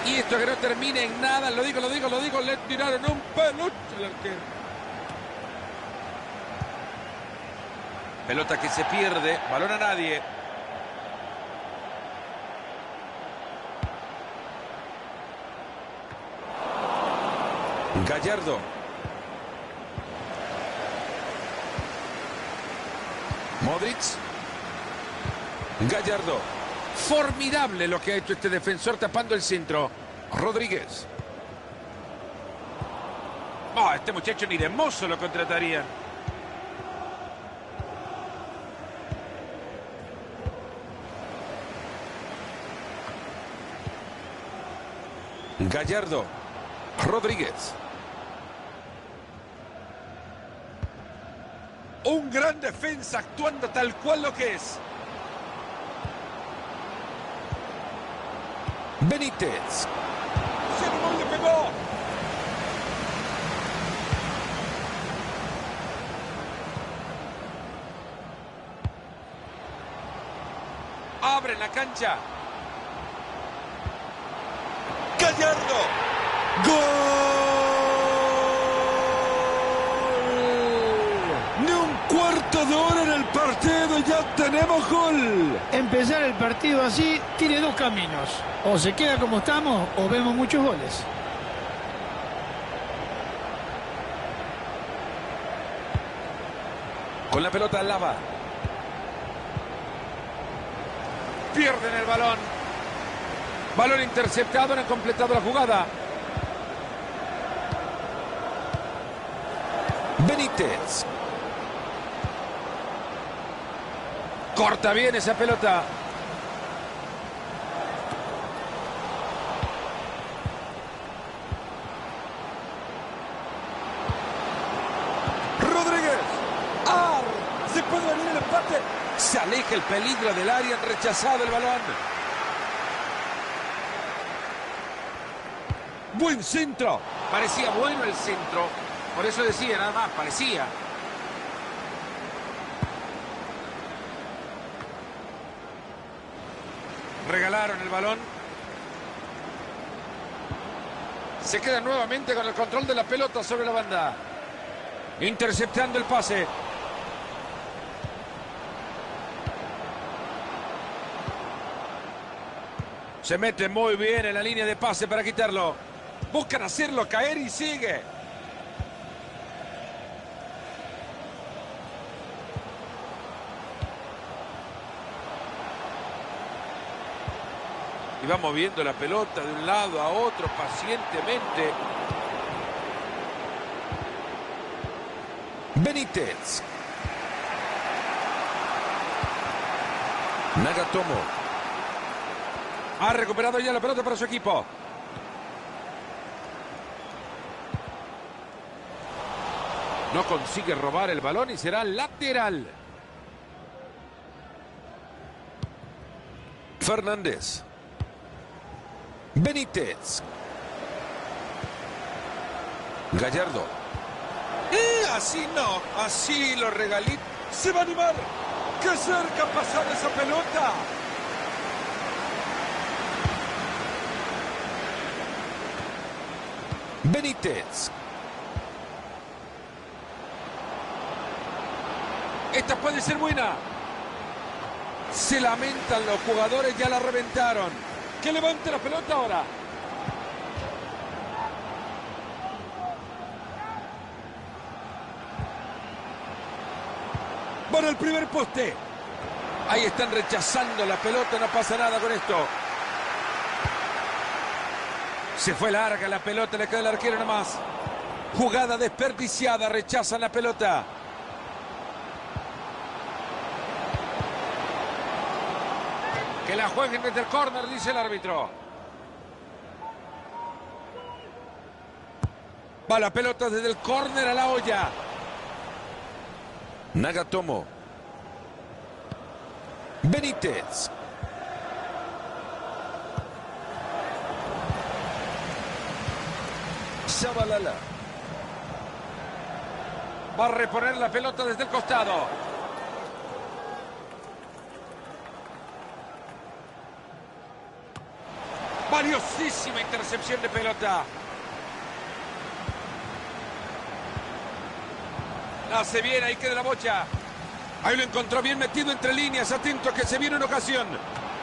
Y esto que no termine en nada, lo digo, le tiraron un peluche al arquero. Pelota que se pierde, balón a nadie. Gallardo. Modric. Gallardo. Formidable lo que ha hecho este defensor tapando el centro. Rodríguez. Oh, este muchacho ni de mozo lo contratarían. Gallardo. Rodríguez. Un gran defensa actuando tal cual lo que es. Benítez. ¡Se le pegó! Abre la cancha. Gallardo. ¡Gol! Ni un cuarto de hora en el partido y ya tenemos gol. Empezar el partido así tiene dos caminos. O se queda como estamos o vemos muchos goles. Con la pelota al Lava. Pierden el balón. Balón interceptado, no han completado la jugada. Benítez. Corta bien esa pelota. Rodríguez. ¡Ah! Se puede venir el empate. Se aleja el peligro del área, han rechazado el balón. Buen centro. Parecía bueno el centro. Por eso decía, nada más, parecía. Regalaron el balón. Se queda nuevamente con el control de la pelota sobre la banda. Interceptando el pase. Se mete muy bien en la línea de pase para quitarlo. Buscan hacerlo caer y sigue. Y va moviendo la pelota de un lado a otro pacientemente. Benítez. Nagatomo. Ha recuperado ya la pelota para su equipo. No consigue robar el balón y será lateral. Fernández. Benítez. Gallardo. Así no, así lo regalito. Se va a animar. ¡Qué cerca ha pasado esa pelota! Benítez. Esta puede ser buena. Se lamentan los jugadores, ya la reventaron. Que levante la pelota ahora. Van al primer poste. Ahí están rechazando la pelota, no pasa nada con esto. Se fue larga la pelota, le queda el arquero nomás. Jugada desperdiciada, rechazan la pelota. Que la jueguen desde el córner, dice el árbitro. Va la pelota desde el córner a la olla. Nagatomo. Benítez. Shabalala. Va a reponer la pelota desde el costado. Valiosísima intercepción de pelota. Hace bien, ahí queda la bocha. Ahí lo encontró bien metido entre líneas. Atento que se viene una ocasión.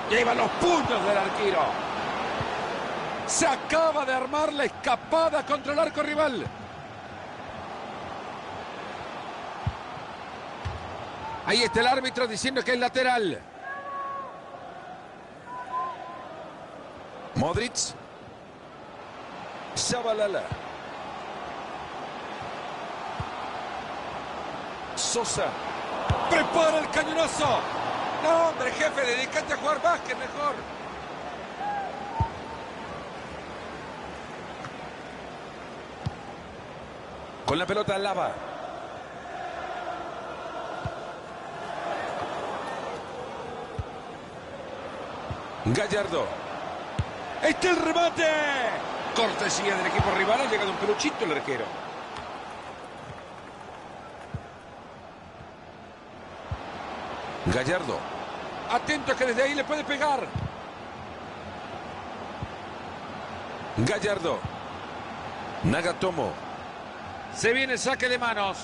Lleva los puños del arquero. Se acaba de armar la escapada contra el arco rival. Ahí está el árbitro diciendo que es lateral. Modric. Shabalala. Sosa. Prepara el cañonazo. No, hombre, jefe, dedícate a jugar básquet mejor. Con la pelota Lava. Gallardo. ¡Este el remate! Cortesía del equipo rival. Ha llegado un peluchito el arquero. Gallardo. Atento que desde ahí le puede pegar. Gallardo. Nagatomo. Se viene el saque de manos.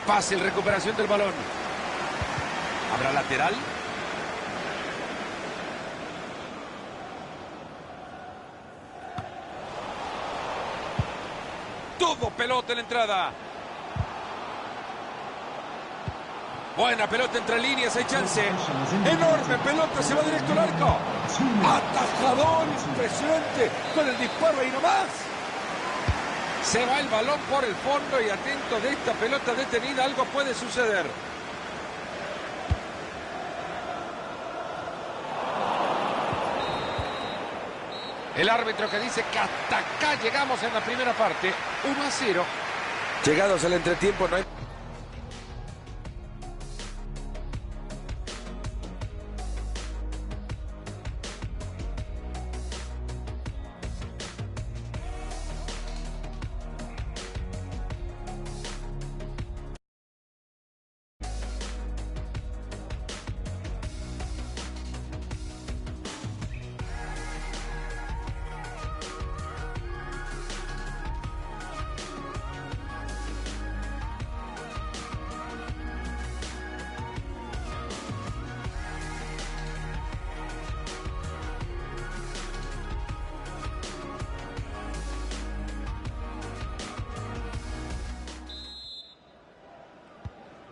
Fácil recuperación del balón. ¿Habrá lateral? Todo pelota en la entrada. Buena pelota entre líneas, hay chance. Enorme pelota, se va directo al arco. Atajador impresionante con el disparo ahí nomás. Se va el balón por el fondo y atento de esta pelota detenida, algo puede suceder. El árbitro que dice que hasta acá llegamos en la primera parte. 1-0. Llegados al entretiempo no hay...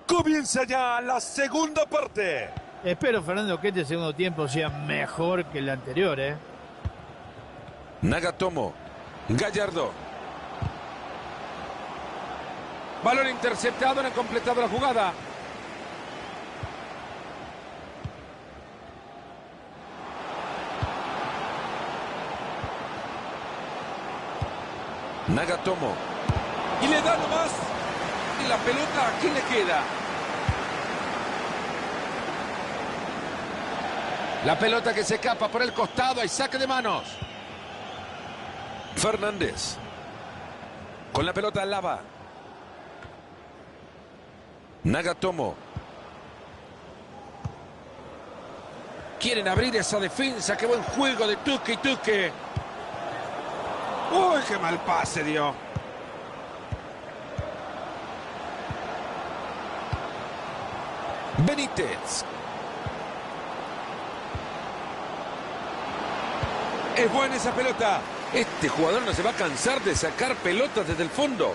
Comienza ya la segunda parte. Espero, Fernando, que este segundo tiempo sea mejor que el anterior, ¿eh? Nagatomo. Gallardo. Balón interceptado, no han completado la jugada. Nagatomo. Y le da nomás. Y la pelota, ¿a quién le queda? La pelota que se escapa por el costado. Hay saque de manos. Fernández. Con la pelota Lava. Nagatomo. Quieren abrir esa defensa. Qué buen juego de Tuque y Tuque. Uy, qué mal pase dio. Benítez. Es buena esa pelota. Este jugador no se va a cansar de sacar pelotas desde el fondo.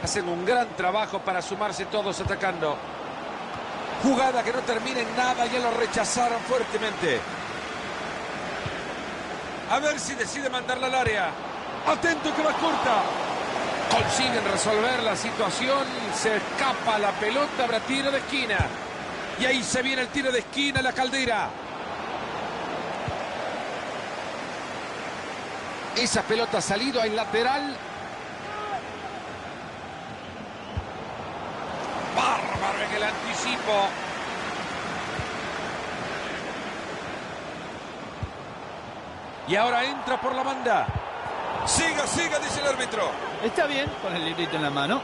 Hacen un gran trabajo para sumarse todos atacando. Jugada que no termina en nada. Ya lo rechazaron fuertemente. A ver si decide mandarla al área. Atento que va corta. Consiguen resolver la situación. Se escapa la pelota. Habrá tiro de esquina. Y ahí se viene el tiro de esquina. La Caldera. Esa pelota ha salido al lateral. Bárbaro en el anticipo. Y ahora entra por la banda. Siga, siga, dice el árbitro. Está bien, con el librito en la mano.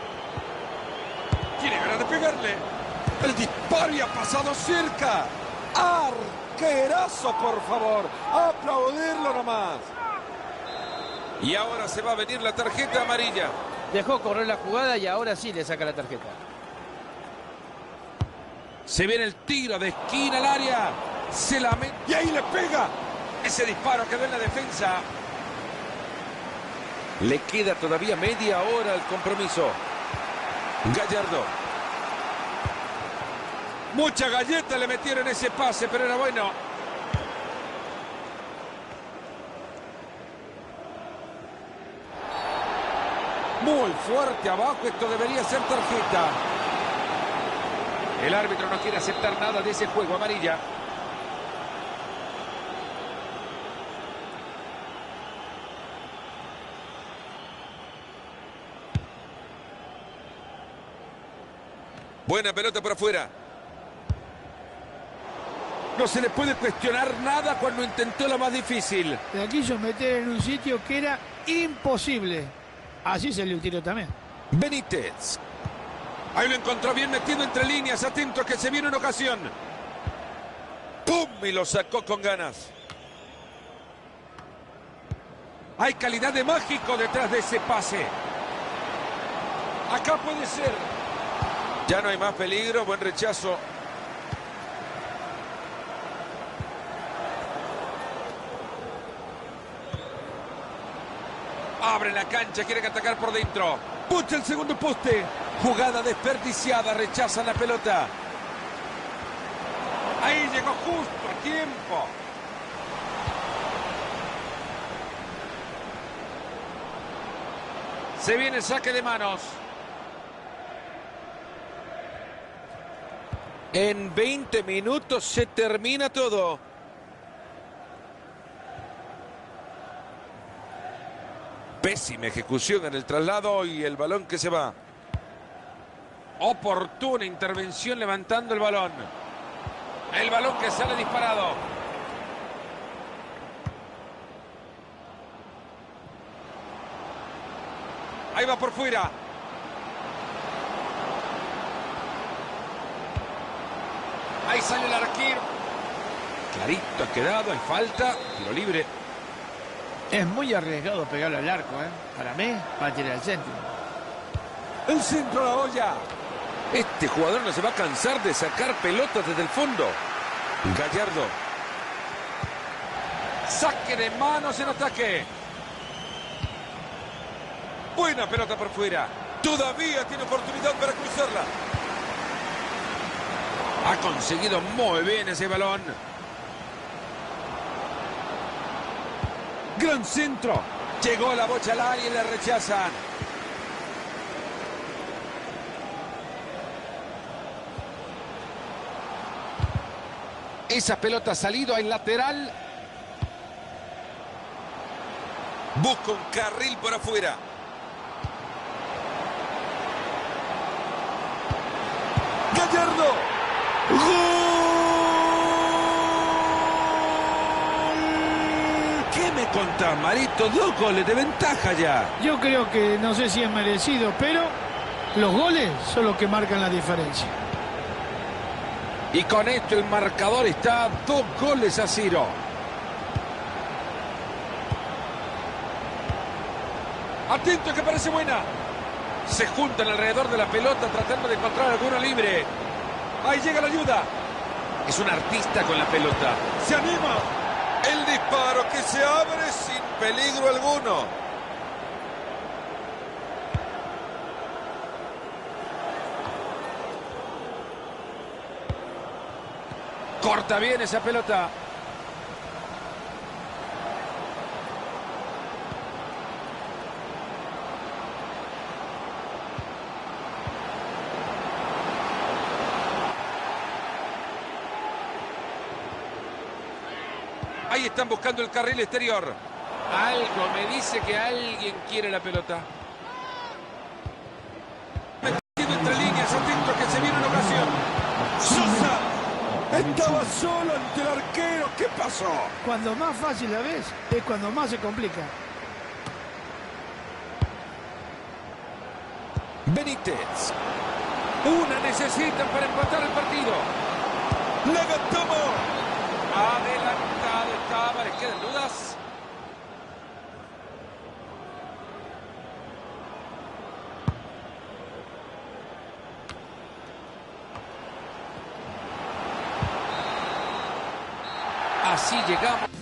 Tiene ganas de pegarle. El disparo y ha pasado cerca. Arquerazo, por favor. Aplaudirlo nomás. Y ahora se va a venir la tarjeta amarilla. Dejó correr la jugada y ahora sí le saca la tarjeta. Se viene el tiro de esquina al área. Se la mete. Y ahí le pega. Ese disparo quedó en la defensa. Le queda todavía media hora al compromiso. Gallardo. Mucha galleta le metieron ese pase, pero era bueno. Muy fuerte abajo, esto debería ser tarjeta. El árbitro no quiere aceptar nada de ese juego, amarilla. Buena pelota por afuera. No se le puede cuestionar nada cuando intentó lo más difícil. La quiso meter en un sitio que era imposible. Así se le tiró también. Benítez. Ahí lo encontró bien metido entre líneas. Atento a que se viene una ocasión. ¡Pum! Y lo sacó con ganas. Hay calidad de mágico detrás de ese pase. Acá puede ser. Ya no hay más peligro. Buen rechazo. Abre la cancha, quiere atacar por dentro. Pucha el segundo poste. Jugada desperdiciada, rechazan la pelota. Ahí llegó justo a tiempo. Se viene el saque de manos. En 20 minutos se termina todo. Pésima ejecución en el traslado y el balón que se va. Oportuna intervención levantando el balón. El balón que sale disparado. Ahí va por fuera. Ahí sale el arquero. Clarito ha quedado, hay falta, tiro libre. Es muy arriesgado pegarle al arco, ¿eh? Para mí, va a tirar al centro. El centro a la olla. Este jugador no se va a cansar de sacar pelotas desde el fondo. Gallardo. Saque de manos en ataque. Buena pelota por fuera. Todavía tiene oportunidad para cruzarla. Ha conseguido muy bien ese balón. Gran centro. Llegó la bocha al área y le rechazan. Esa pelota ha salido al lateral. Busca un carril por afuera. Gallardo. ¡Gol! ¿Qué me contás, Marito? 2 goles de ventaja ya. Yo creo que no sé si es merecido, pero los goles son los que marcan la diferencia. Y con esto el marcador está 2-0. Atento que parece buena. Se juntan alrededor de la pelota tratando de encontrar alguno libre. Ahí llega la ayuda. Es un artista con la pelota. Se anima. El disparo que se abre sin peligro alguno. Corta bien esa pelota. Ahí están buscando el carril exterior. Algo me dice que alguien quiere la pelota. Metido entre líneas, atento a que se viene una ocasión. ¡Sosa! Estaba solo ante el arquero. ¿Qué pasó? Cuando más fácil la ves, es cuando más se complica. Benítez. Una necesitan para empatar el partido. Nagatomo. Adelantado estaba, ¿le quedan dudas? Así llegamos.